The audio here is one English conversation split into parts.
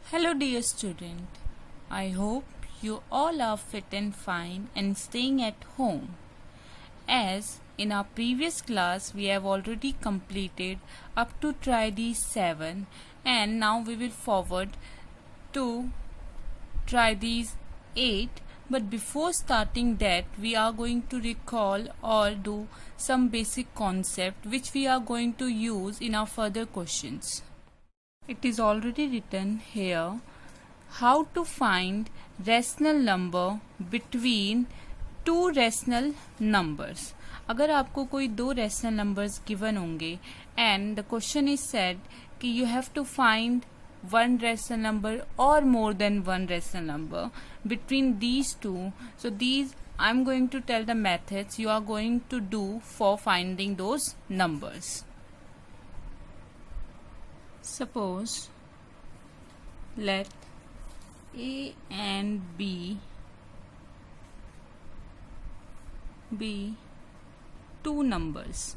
Hello dear student, I hope you all are fit and fine and staying at home. As in our previous class we have already completed up to try these 7 and now we will forward to try these 8, but before starting that we are going to recall or do some basic concept which we are going to use in our further questions. It is already written here how to find rational number between two rational numbers. अगर आपको कोई दो rational numbers given होंगे and the question is said कि you have to find one rational number or more than one rational number between these two. So these I'm going to tell the methods you are going to do for finding those numbers. Suppose let A and B be two numbers.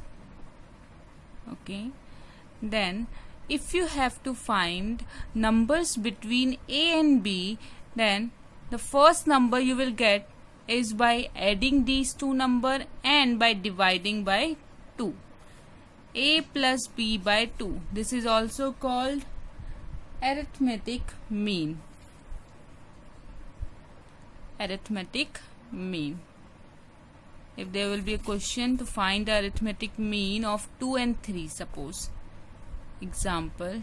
Okay, then if you have to find numbers between A and B, then the first number you will get is by adding these two numbers and by dividing by 2. A plus B by 2. This is also called arithmetic mean. Arithmetic mean. If there will be a question to find the arithmetic mean of 2 and 3, suppose. Example,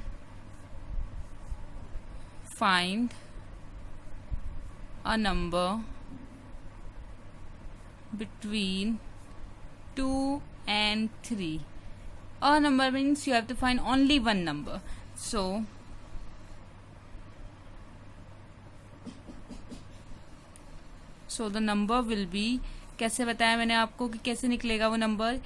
find a number between 2 and 3. A number means you have to find only one number. So the number will be, कैसे बताया मैंने आपको कि कैसे निकलेगा वो number?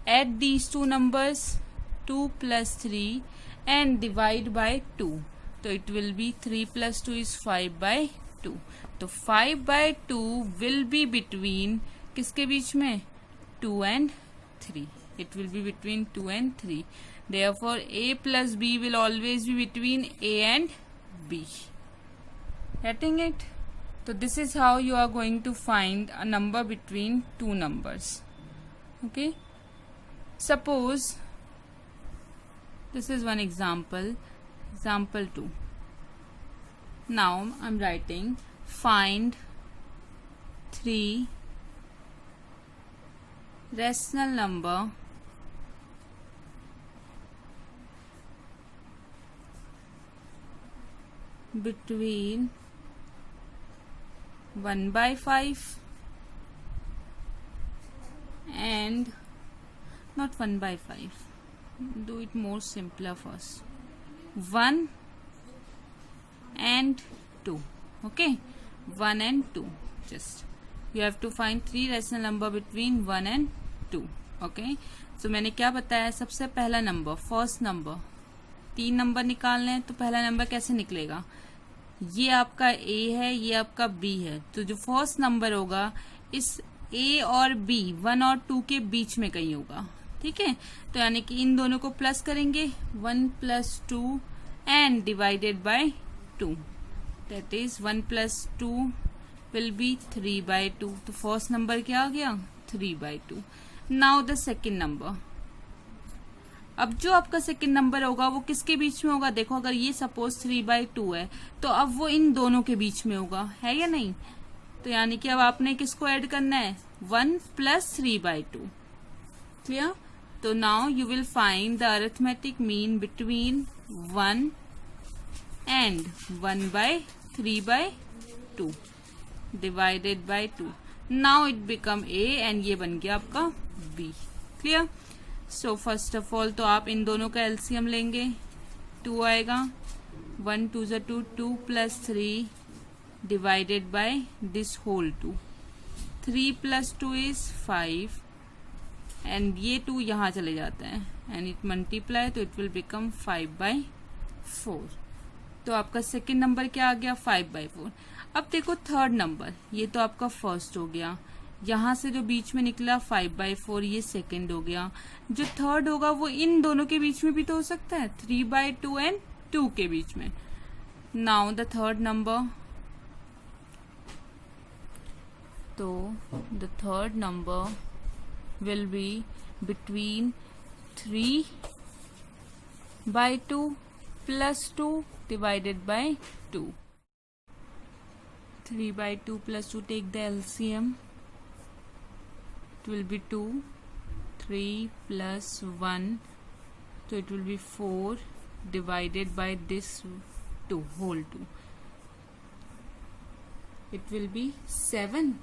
Add these two numbers 2 plus 3 and divide by 2. तो it will be 3 plus 2 is 5 by 2. तो 5 by 2 will be between किसके बीच में? 2 and 3. It will be between 2 and 3. Therefore, A plus B will always be between A and B. Getting it? So this is how you are going to find a number between two numbers. Okay. Suppose this is one example. Example 2. Now I am writing find 3 rational number between 1 by 5 and not 1 by 5. Do it more simpler first. 1 and 2. Okay, 1 and 2. Just you have to find 3 rational number between 1 and 2. Okay, so मैंने क्या बताया? सबसे पहला number, first number, 3 number निकालने हैं तो पहला number कैसे निकलेगा? ये आपका A है, ये आपका B है, तो जो फर्स्ट नंबर होगा इस A और B 1 और 2 के बीच में कहीं होगा. ठीक है, तो यानी कि इन दोनों को प्लस करेंगे 1 plus 2 and divided by 2. That is 1 plus 2 will be 3 by 2. तो फर्स्ट नंबर क्या आ गया? 3 by 2. Now the second number. अब जो आपका सेकंड नंबर होगा वो किसके बीच में होगा? देखो, अगर ये सपोज 3 by 2 है तो अब वो इन दोनों के बीच में होगा, है या नहीं? तो यानी कि अब आपने किसको ऐड करना है? 1 plus 3 by 2. क्लियर? तो now you will find the arithmetic mean between 1 and 1 by 3 by 2 divided by 2. Now it become A and ये बन गया आपका B. Clear? So first of all तो आप इन दोनों का एलसीएम लेंगे, 2 आएगा, 1 2 ज़ा 2, 2 plus 3 divided by this whole 2. 3 plus 2 is 5 and ये 2 यहाँ चले जाते हैं एंड इट मल्टीप्लाई, तो इट विल बिकम 5 by 4. तो आपका सेकेंड नंबर क्या आ गया? 5 by 4. अब देखो थर्ड नंबर, ये तो आपका फर्स्ट हो गया, यहाँ से जो बीच में निकला 5 by 4 ये सेकेंड हो गया. जो थर्ड होगा वो इन दोनों के बीच में भी तो हो सकता है, 3 by 2 एंड 2 के बीच में. Now the third number. So the third number will be between 3 by 2 plus 2 divided by 2. 3 by 2 plus 2, take the LCM. It will be 2. 3 plus 1, so it will be 4 divided by this 2, whole 2. It will be 7.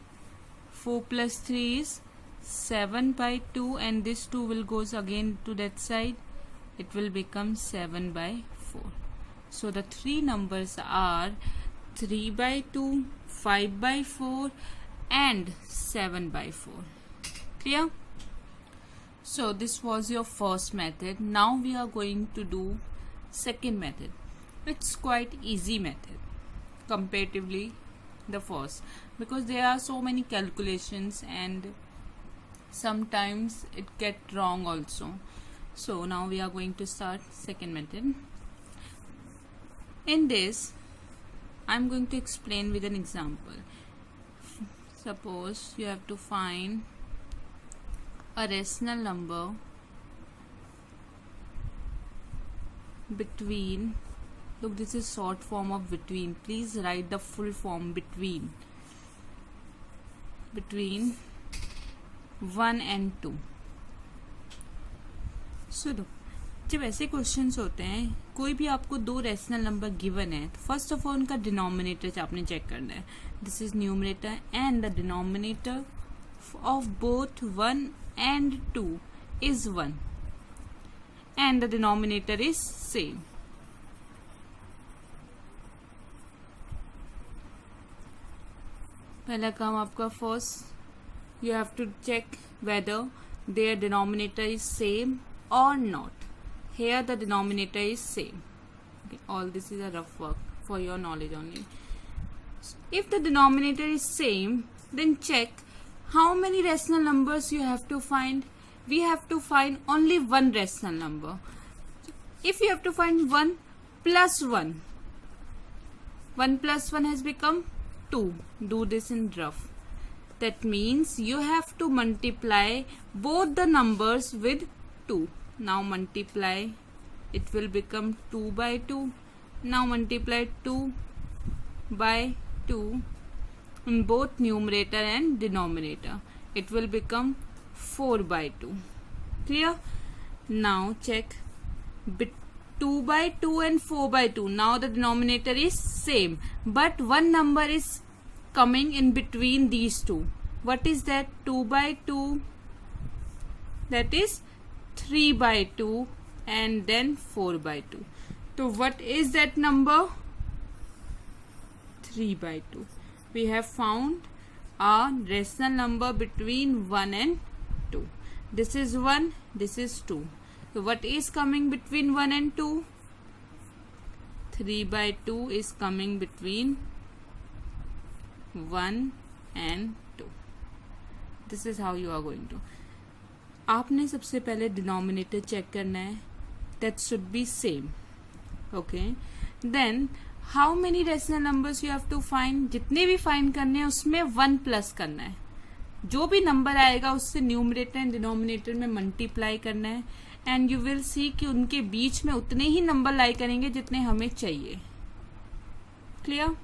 4 plus 3 is 7 by 2, and this 2 will goes again to that side. It will become 7 by 4. So the three numbers are 3 by 2, 5 by 4 and 7 by 4. Clear? So this was your first method. Now we are going to do second method. It's quite easy method comparatively the first, because there are so many calculations and sometimes it get wrong also. So now we are going to start second method. In this I'm going to explain with an example. Suppose you have to find a rational number between, look, this is short form of between, please write the full form, between 1 and 2. सुनो, जब ऐसे questions होते हैं, कोई भी आपको दो rational number given है, तो फर्स्ट ऑफ ऑल उनका डिनोमिनेटर आपने चेक करना है. This is numerator and the denominator of both 1 and 2 is 1 and the denominator is same. पहला काम आपका first, you have to check whether their denominator is same or not. Here the denominator is same. Okay, all this is a rough work for your knowledge only. If the denominator is same, then check how many rational numbers you have to find. We have to find only one rational number. If you have to find 1 plus 1, 1 plus 1 has become 2. Do this in rough. That means you have to multiply both the numbers with 2. Now multiply, it will become 2 by 2. Now multiply 2 by 2 in both numerator and denominator. It will become 4 by 2. Clear? Now check 2 by 2 and 4 by 2. Now the denominator is same, but one number is coming in between these two. What is that? 2 by 2. That is 3 by 2 and then 4 by 2. So what is that number? 3 by 2. We have found a rational number between 1 and 2. This is 1, this is 2. So what is coming between 1 and 2? 3 by 2 is coming between 1 and 2. This is how you are going to. आपने सबसे पहले denominator check करना है. That should be same. Okay. Then how many rational numbers you have to find. जितने भी find करने हैं उसमें 1 प्लस करना है. जो भी नंबर आएगा उससे न्यूमरेटर एंड डिनोमिनेटर में मल्टीप्लाई करना है, एंड यू विल सी कि उनके बीच में उतने ही नंबर लाई करेंगे जितने हमें चाहिए. Clear?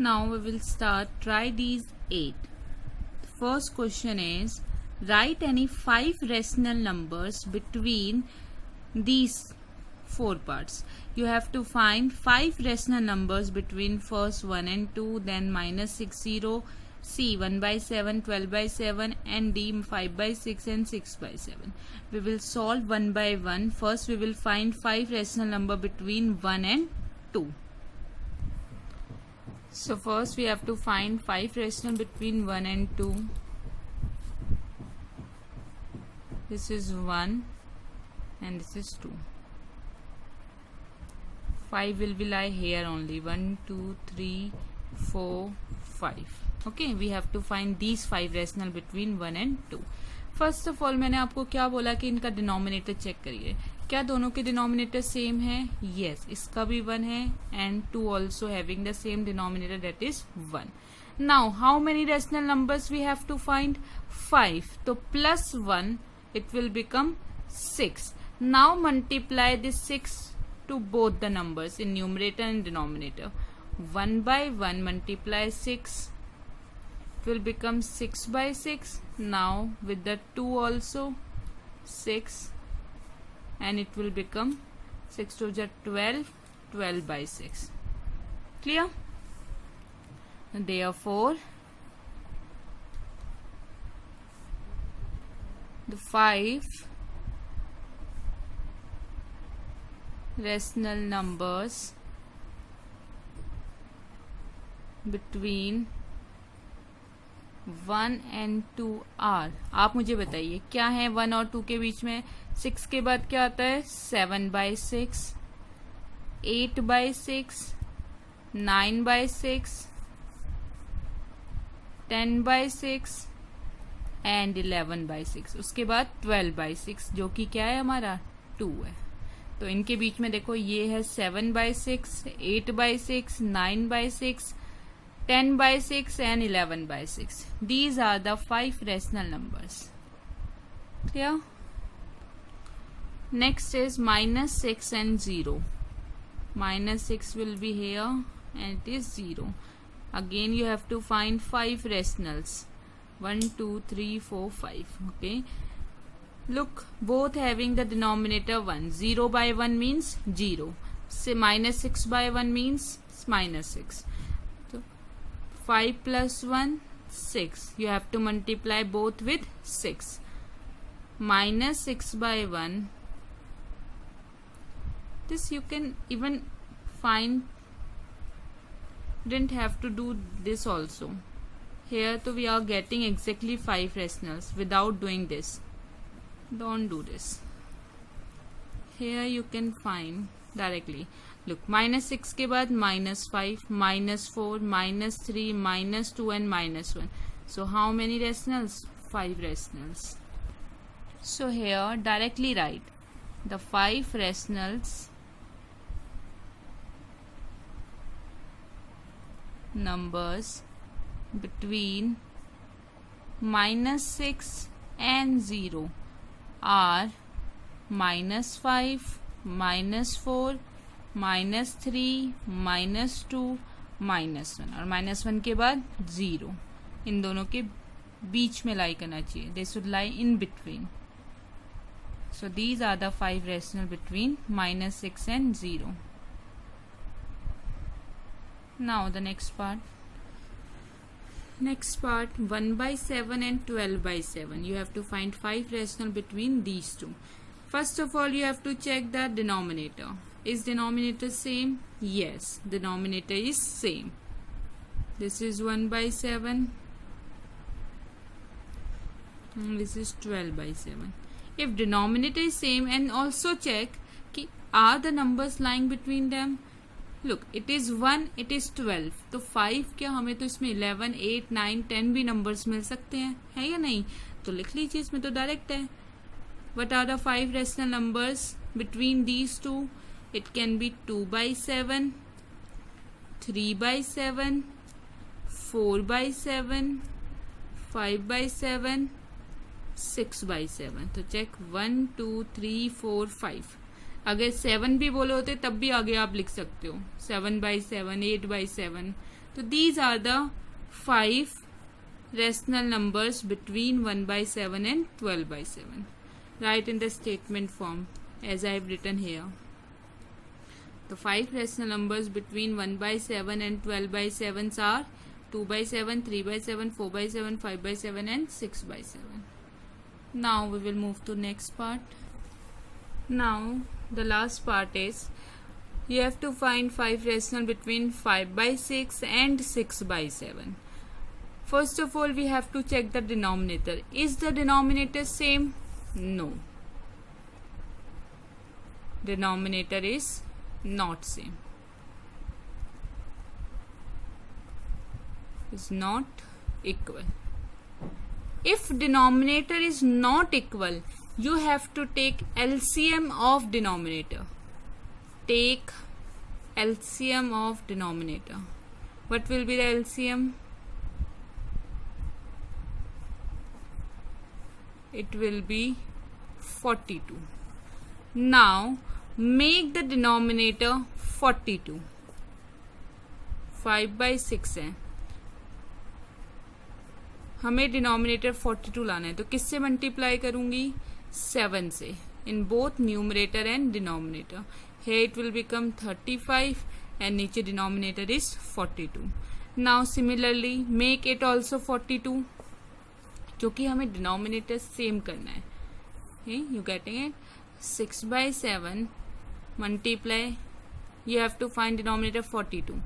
Now we will start. Try these 8. First question is write any 5 rational numbers between these 4 parts. You have to find 5 rational numbers between first 1 and 2, then minus 6, 0, C 1 by 7, 12 by 7, and D 5 by 6 and 6 by 7. We will solve one by one. First we will find 5 rational number between 1 and 2. So first we have to find 5 rational between 1 and 2. This is 1 and this is 2. 5 will be lie here only. 1, 2, 3, 4, 5. Okay, we have to find these 5 rational between 1 and 2. First of all मैंने आपको क्या बोला कि इनका denominator check करिए. क्या दोनों के डिनोमिनेटर सेम है? यस, इसका भी 1 है and 2 also having the same denominator, that is 1. Now how many rational numbers we have to find? 5. तो plus 1 it will become 6. Now multiply this 6 to both the numbers in numerator and denominator. 1 by 1 multiply 6, it will become 6 by 6. Now with the 2 also 6, and it will become 6 to the 12, 12 by 6. Clear? Therefore the 5 rational numbers between 1 and 2 are. आप मुझे बताइए क्या है 1 और 2 के बीच में? 6 के बाद क्या आता है? 7 by 6, 8 by 6, 9 by 6, 10 by 6 and 11 by 6. उसके बाद 12 by 6 जो कि क्या है हमारा? 2 है. तो इनके बीच में देखो ये है 7 by 6, 8 by 6, 9 by 6, 10 by 6 and 11 by 6. These are the 5 rational numbers. Clear? Next is minus 6 and 0. Minus 6 will be here and it is 0. Again you have to find 5 rationals. 1, 2, 3, 4, 5. Okay. Look, both having the denominator 1. 0 by 1 means 0. Say minus 6 by 1 means minus 6. So 5 plus 1, 6. You have to multiply both with 6. Minus 6 by 1. This you can even find. Didn't have to do this also. Here so we are getting exactly 5 rationals without doing this. Don't do this. Here you can find directly. Look, minus 6 के बाद minus 5, minus 4, minus 3, minus 2 and minus 1. So how many rationals? 5 rationals. So here directly write the 5 rationals numbers between minus 6 and 0 are minus 5, minus 4, minus 3, minus 2, minus 1. और minus 1 के बाद 0. इन दोनों के बीच में लाई करना चाहिए. They should lie in between. So these are the 5 rational between minus 6 and 0. Now the next part. Next part, 1 by 7 and 12 by 7. You have to find 5 rational between these two. First of all, you have to check the denominator. Is denominator same? Yes, denominator is same. This is 1 by 7. And this is 12 by 7. If denominator is same, and also check कि are the numbers lying between them? Look, it is 1, it is 12. तो 5 क्या हमें तो इसमें 11, 8, 9, 10 भी numbers मिल सकते हैं, है या नहीं? तो लिख लीजिए, इसमें तो डायरेक्ट है. What are the 5 rational numbers between these two? It can be 2 by 7, 3 by 7, 4 by 7, 5 by 7, 6 by 7. तो check 1, 2, 3, 4, 5. अगर 7 भी बोले होते तब भी आगे आप लिख सकते हो. 7 by 7, 8 by 7. तो these are the 5 rational numbers between 1 by 7 and 12 by 7. Write in the statement form as I have written here. The 5 rational numbers between 1 by 7 and 12 by 7 are 2 by 7, 3 by 7, 4 by 7, 5 by 7 and 6 by 7. Now we will move to next part. Now the last part is you have to find 5 rational between 5 by 6 and 6 by 7. First of all, we have to check the denominator. Is the denominator same? No. Denominator is not same. Is not equal. If denominator is not equal, you have to take LCM of denominator. Take LCM of denominator. What will be the LCM? It will be 42. Now make the denominator 42. 5/6 है, हमें denominator 42 लाना है, तो किससे multiply करूंगी? 7 से, in both numerator and denominator. Here it will become 35 and नीचे denominator is 42. Now similarly make it also 42, क्योंकि हमें डिनोमिनेटर सेम करना है. You getting it? 6/7 multiply, you have to find denominator 42,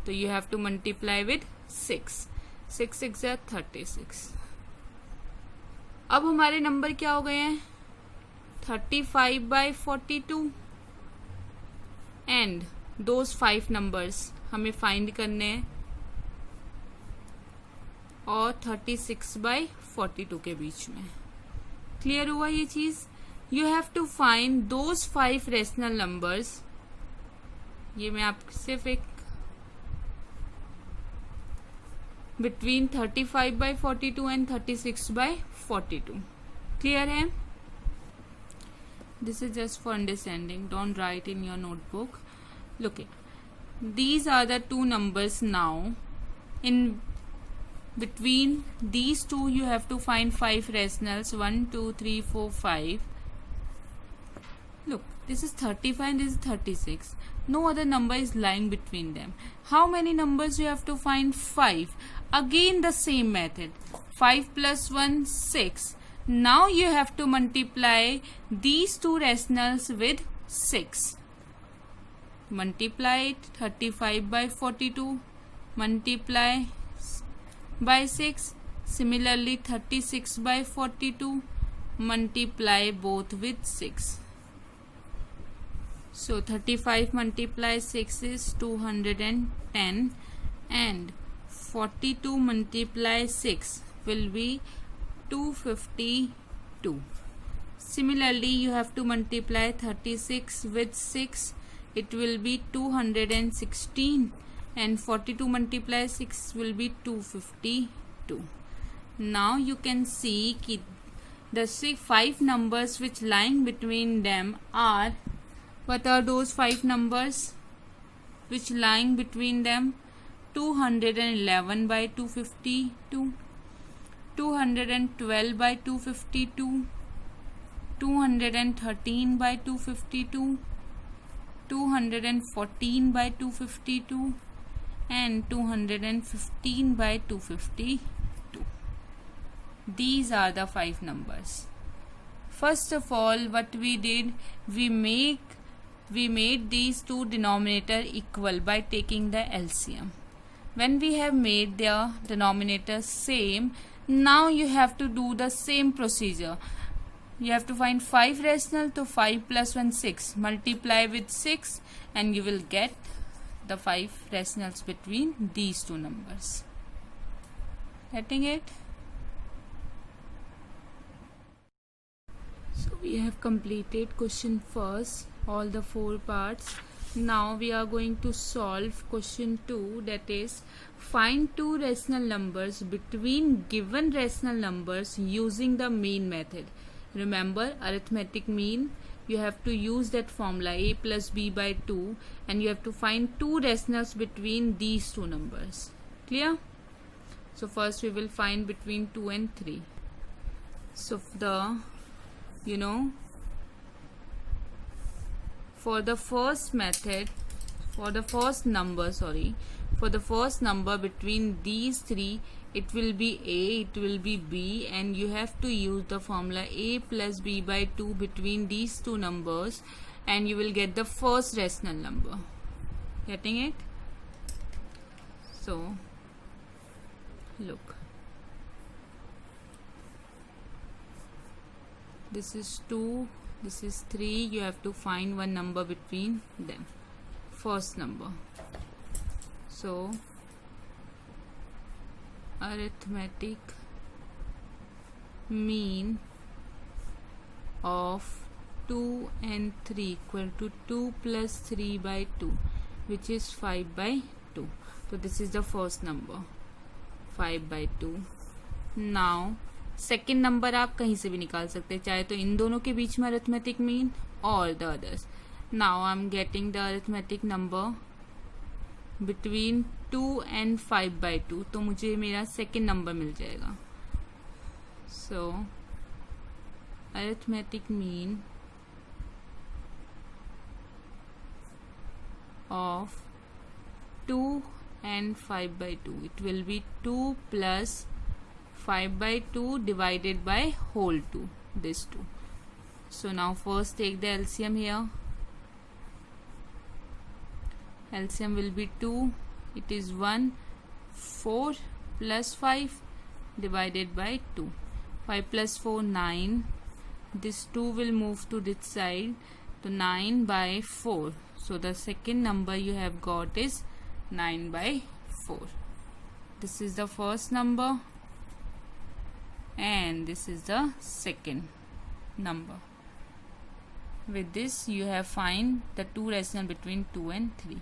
तो you have to multiply with 6. 6 6 36. अब हमारे number क्या हो गए हैं? 35/42 एंड दोज 5 नंबर्स हमें फाइंड करने हैं, और 36/42 के बीच में. क्लियर हुआ ये चीज? You have to find those 5 rational numbers. ये मैं आपको सिर्फ एक बिटवीन 35/42 एंड 36/42. क्लियर है? This is just for understanding. Don't write in your notebook. Look it. These are the two numbers now. In between these two, you have to find 5 rationals. 1, 2, 3, 4, 5. Look, this is 35 and this is 36. No other number is lying between them. How many numbers you have to find? 5. Again the same method. 5 plus 1, 6. Now you have to multiply these two rationals with 6. Multiply it. 35/42. Multiply by 6. Similarly 36/42. Multiply both with 6. So 35 multiply 6 is 210, and 42 multiply 6 will be 252. Similarly, you have to multiply 36 with 6. It will be 216, and 42 multiply 6 will be 252. Now you can see the 5 numbers which lying between them are, what are those 5 numbers which lying between them? 211/252. 212/252, 213/252, 214/252, and 215/252. These are the 5 numbers. First of all, what we did, we made these two denominator equal by taking the LCM. When we have made their denominators same, now you have to do the same procedure. You have to find 5 rational, to 5 plus 1 6. Multiply with 6 and you will get the 5 rationals between these two numbers. Getting it? So we have completed question first, all the 4 parts. Now we are going to solve question 2, that is find 2 rational numbers between given rational numbers using the mean method. Remember arithmetic mean, you have to use that formula a plus b by 2, and you have to find 2 rationals between these two numbers. Clear? So first we will find between 2 and 3. So for the first number between these 3, it will be a, it will be b, and you have to use the formula a plus b by 2 between these two numbers, and you will get the first rational number. Getting it? So look, this is 2, this is 3. You have to find one number between them, first number. So arithmetic mean of 2 and 3 equal to 2 plus 3 by 2, which is 5 by 2. So this is the first number, 5 by 2. Now second number आप कहीं से भी निकाल सकते हैं, चाहे तो इन दोनों के बीच में अरिथमेटिक मीन और the others. Now I am getting the arithmetic number between 2 and 5 by 2. तो मुझे मेरा सेकेंड नंबर मिल जाएगा. सो arithmetic mean of 2 and 5 by 2, it will be 2 plus 5 by 2 divided by whole 2, this 2. So now first take the LCM here. LCM will be 2, it is 1, 4 plus 5 divided by 2, 5 plus 4 9, this 2 will move to this side, so 9 by 4. So the second number you have got is 9 by 4. This is the first number and this is the second number. With this you have find the two rational between 2 and 3.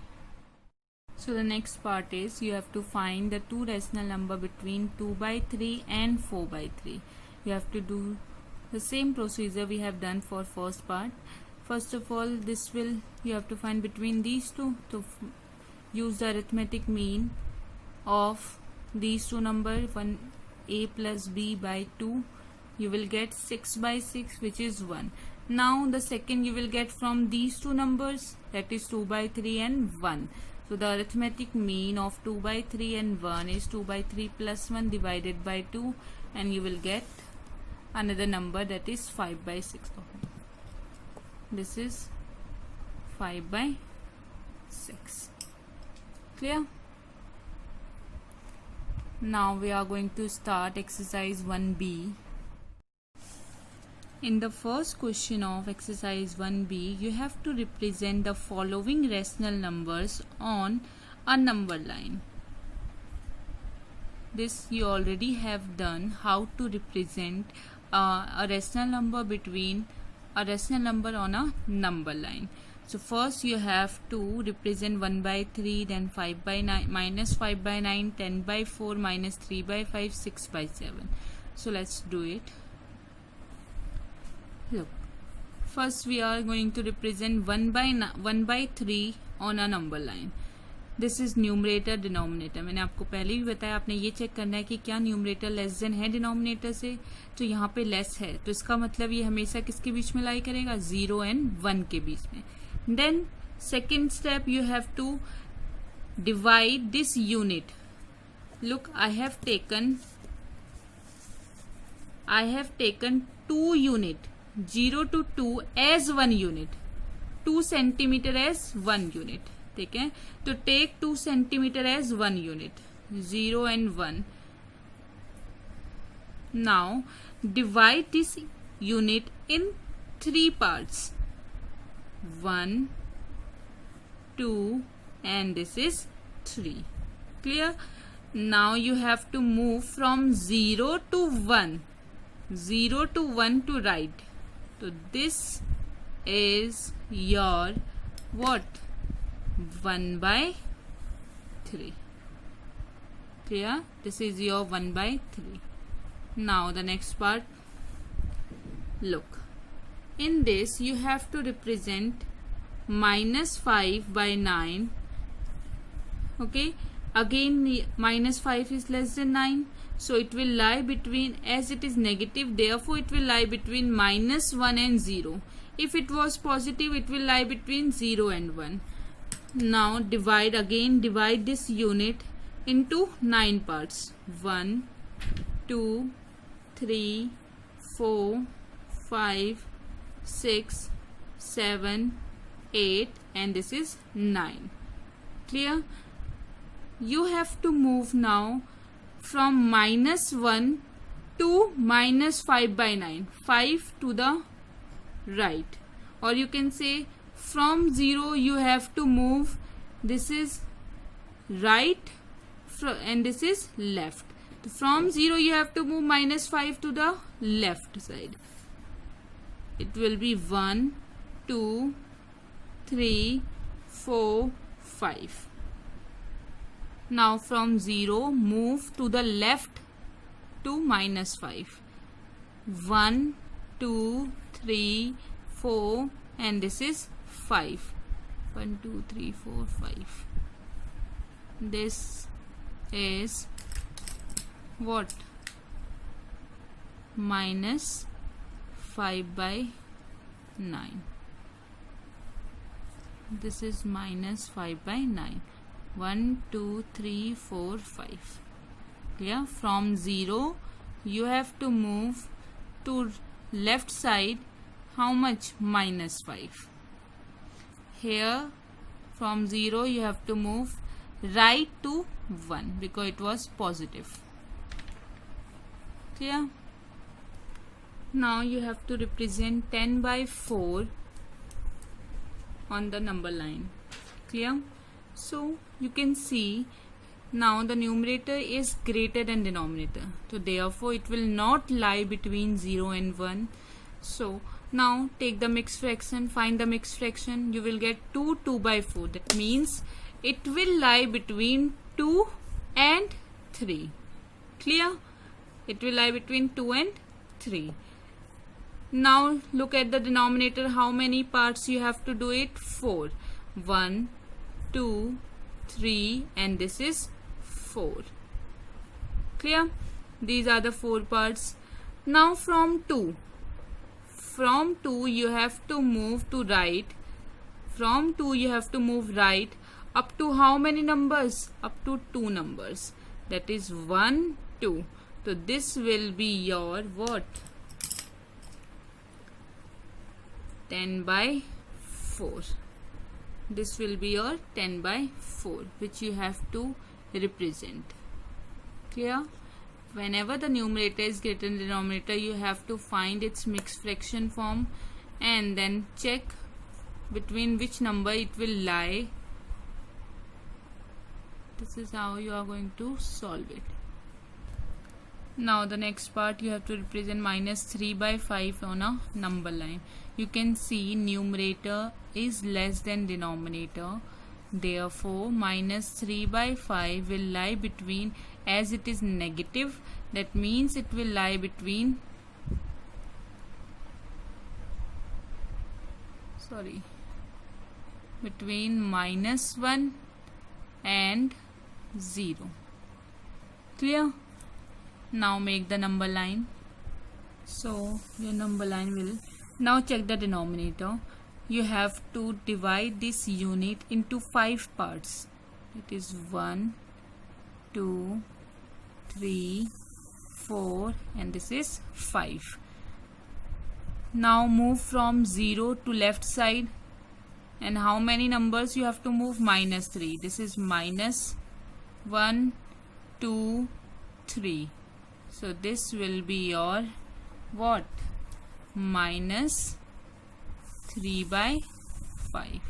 So the next part is you have to find the two rational number between 2 by 3 and 4 by 3. You have to do the same procedure we have done for first part. First of all, this will you have to find between these two. So use the arithmetic mean of these two numbers, 1a plus b by 2. You will get 6 by 6, which is 1. Now the second you will get from these two numbers, that is 2 by 3 and 1. So the arithmetic mean of 2 by 3 and 1 is 2 by 3 plus 1 divided by 2, and you will get another number, that is 5 by 6. This is 5 by 6. Clear? Now we are going to start exercise 1b. In the first question of exercise 1b, you have to represent the following rational numbers on a number line. This you already have done, how to represent a rational number between a rational number on a number line. So first you have to represent 1 by 3, then 5 by 9, minus 5 by 9, 10 by 4, minus 3 by 5, 6 by 7. So let's do it. Look, first we are going to represent 1 by 3 on a number line. This is numerator denominator. मैंने आपको पहले भी बताया, आपने ये check करना है कि क्या न्यूमरेटर लेस देन है डिनोमिनेटर से. तो यहाँ पे लेस है, तो इसका मतलब ये हमेशा किसके बीच में लाई करेगा, 0 and 1 के बीच में. Then second step you have to divide this unit. Look, I have taken 2 unit, 0 to 2 as 1 unit, 2 centimeter as 1 unit. ठीक है, तो take 2 centimeter as 1 unit, 0 and 1. Now divide this unit in 3 parts, 1, 2 and this is 3. Clear? Now you have to move from 0 to 1, 0 to 1 to right. So this is your what? 1 by 3. Clear? This is your 1 by 3. Now the next part. Look, in this you have to represent minus 5 by 9. Okay, again minus 5 is less than 9, so it will lie between, as it is negative, therefore it will lie between minus 1 and 0. If it was positive, it will lie between 0 and 1. Now divide this unit into 9 parts, 1, 2, 3, 4, 5, 6, 7, 8 and this is 9. Clear? You have to move now from minus 1 to minus 5 by 9, 5 to the right, or you can say from 0 you have to move, this is right and this is left. From 0 you have to move minus 5 to the left side. it will be 1, 2, 3, 4, 5. Now from 0 move to the left to minus 5. 1, 2, 3, 4 and this is 5. 1, 2, 3, 4, 5. This is what? Minus 5 by 9. This is minus 5 by 9. 1, 2, 3, 4, 5. Clear? From 0 you have to move to left side. How much? Minus 5. Here from 0 you have to move right to 1 because it was positive. Clear? Now you have to represent 10 by 4 on the number line. Clear? So you can see now the numerator is greater than denominator. So therefore it will not lie between 0 and 1. So now take the mixed fraction, find the mixed fraction. You will get 2 by 4. That means it will lie between 2 and 3. Clear? It will lie between 2 and 3. Now look at the denominator. How many parts you have to do it? 4. 1, 2, 3 and this is 4. Clear? These are the 4 parts. Now from 2 you have to move to right. From 2 you have to move right up to how many numbers? Up to 2 numbers. That is 1, 2. So this will be your what? 10 by 4. This will be your 10 by 4 which you have to represent. Clear? Whenever the numerator is greater than denominator you have to find its mixed fraction form and then check between which number it will lie. This is how you are going to solve it. Now the next part you have to represent minus 3 by 5 on a number line. You can see numerator is less than denominator. Therefore minus 3 by 5 will lie between, as it is negative, that means it will lie between minus 1 and 0. Clear? Now make the number line. So your number line will, now check the denominator. You have to divide this unit into 5 parts. It is 1, 2, 3, 4 and this is 5. Now move from 0 to left side. And how many numbers you have to move? Minus 3. This is minus 1, 2, 3. So this will be your what? Minus 3 by 5.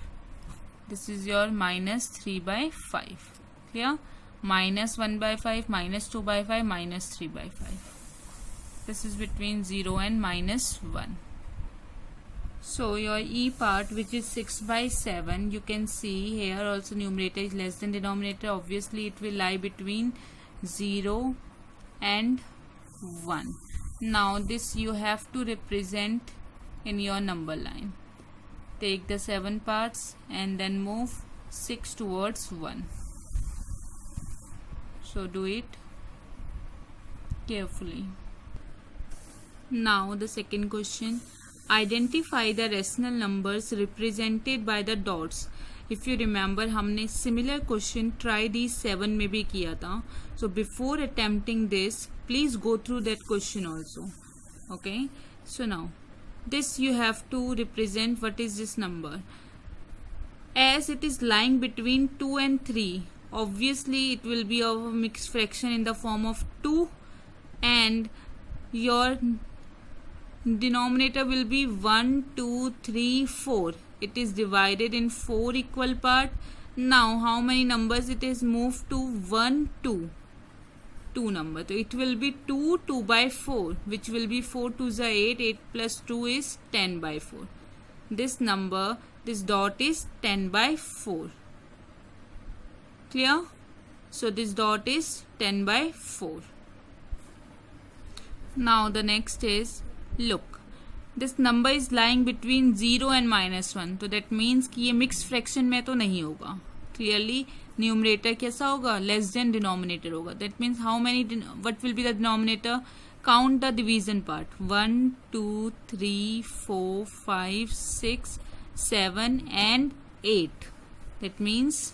This is your minus 3 by 5. Clear? Minus 1 by 5, minus 2 by 5, minus 3 by 5. This is between 0 and minus 1. So your E part, which is 6 by 7, you can see here also numerator is less than denominator. Obviously it will lie between 0 and 1. Now this you have to represent in your number line. Take the 7 parts and then move 6 towards 1. So do it carefully. Now the second question. Identify the rational numbers represented by the dots. If you remember, हमने similar question try these 7 में भी किया था. So before attempting this, please go through that question also. Okay. So now this you have to represent what is this number. As it is lying between 2 and 3, obviously it will be of a mixed fraction in the form of 2 and your denominator will be 1, 2, 3, 4. It is divided in 4 equal parts. Now how many numbers it is moved to? 1, 2. 2 number. So it will be 2 by 4, which will be 4 2 is 8, 8 plus 2 is 10 by 4. This number, this dot is 10 by 4. Clear? So this dot is 10 by 4. Now the next is, look, this number is lying between 0 and -1. तो that means कि ये mixed fraction में तो नहीं होगा. Clearly numerator कैसा होगा? Less than denominator होगा. That means how many, what will be the denominator? Count the division part. 1, 2, 3, 4, 5, 6, 7 and 8. That means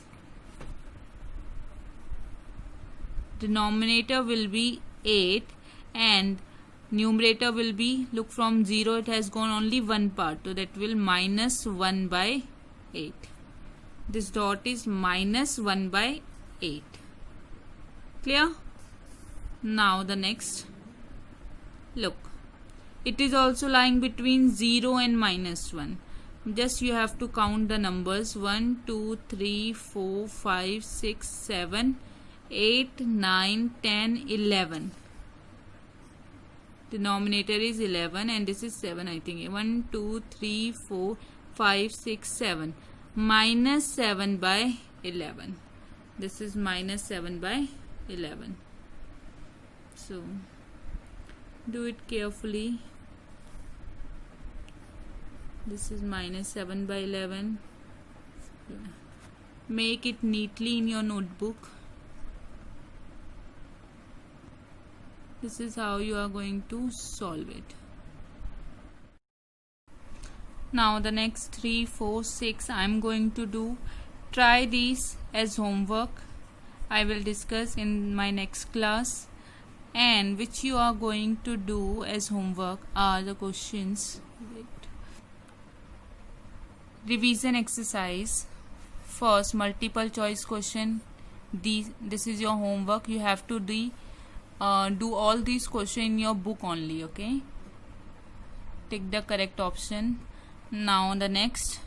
denominator will be 8 and numerator will be, look, from 0 it has gone only one part, so that will -1 by 8. This dot is -1 by 8. Clear? Now the next, look, it is also lying between 0 and -1. Just you have to count the numbers. 1, 2, 3, 4, 5, 6, 7, 8, 9, 10, 11. Denominator is 11 and this is 7, I think. 1, 2, 3, 4, 5, 6, 7. -7 by 11. This is -7 by 11. So do it carefully. This is -7 by 11. Make it neatly in your notebook. This is how you are going to solve it. Now the next 3, 4, 6 I am going to do. Try these as homework. I will discuss in my next class. And which you are going to do as homework are the questions. Revision exercise. First, multiple choice question. This is your homework. You have to do all these questions in your book only. Okay. Take the correct option. Now the next,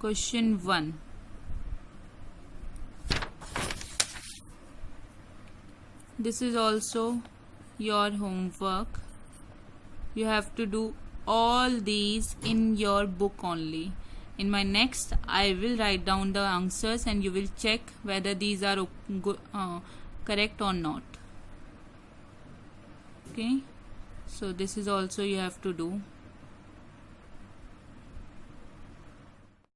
question 1. This is also your homework. You have to do all these in your book only. In my next, I will write down the answers and you will check whether these are correct or not. Okay. So this is also you have to do.